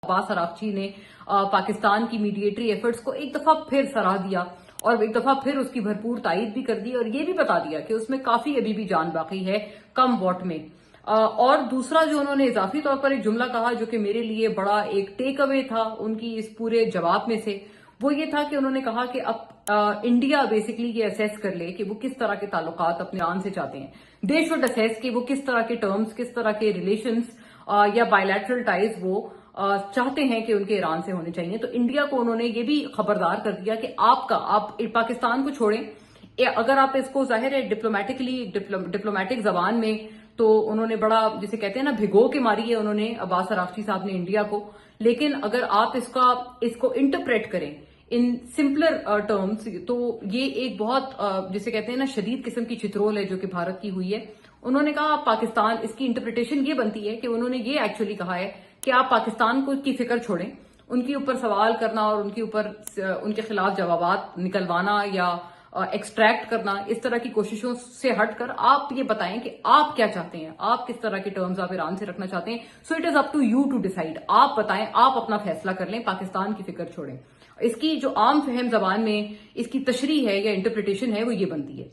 عباس اراغچی نے پاکستان کی میڈیٹری ایفرٹس کو ایک دفعہ پھر سراہ دیا اور ایک دفعہ پھر اس کی بھرپور تائید بھی کر دی اور یہ بھی بتا دیا کہ اس میں کافی ابھی بھی جان باقی ہے کم واٹ میں۔ اور دوسرا جو انہوں نے اضافی طور پر ایک جملہ کہا جو کہ میرے لیے بڑا ایک ٹیک اوے تھا ان کی اس پورے جواب میں سے، وہ یہ تھا کہ انہوں نے کہا کہ اب انڈیا بیسیکلی یہ اسیس کر لے کہ وہ کس طرح کے تعلقات اپنے ایران سے چاہتے ہیں۔ دے شوڈ اسیس کہ وہ کس طرح کے ٹرمز، کس طرح کے ریلیشنز یا بائیلیٹرل ٹائز وہ چاہتے ہیں کہ ان کے ایران سے ہونے چاہیے۔ تو انڈیا کو انہوں نے یہ بھی خبردار کر دیا کہ آپ پاکستان کو چھوڑیں، اگر آپ اس کو ظاہر ہے ڈپلومیٹک زبان میں تو انہوں نے بڑا جسے کہتے ہیں نا بھگو کے ماری ہے انہوں نے عباس اراغچی صاحب نے انڈیا کو، لیکن اگر آپ اس کو انٹرپریٹ کریں ان سمپلر ٹرمز تو یہ ایک بہت جسے کہتے ہیں نا شدید قسم کی چترول ہے جو کہ بھارت کی ہوئی ہے۔ انہوں نے کہا پاکستان، اس کی انٹرپریٹیشن یہ بنتی ہے کہ انہوں نے یہ ایکچولی کہا ہے کہ آپ پاکستان کو کی فکر چھوڑیں، ان کے اوپر سوال کرنا اور ان کے خلاف جوابات نکلوانا یا ایکسٹریکٹ کرنا، اس طرح کی کوششوں سے ہٹ کر آپ یہ بتائیں کہ آپ کیا چاہتے ہیں، آپ کس طرح کے ٹرمز آپ ایران سے رکھنا چاہتے ہیں۔ So it is up to you to decide, آپ بتائیں، آپ اپنا فیصلہ کر لیں، پاکستان کی فکر چھوڑیں۔ اس کی جو عام فہم زبان میں اس کی تشریح ہے یا انٹرپریٹیشن ہے وہ یہ بنتی ہے۔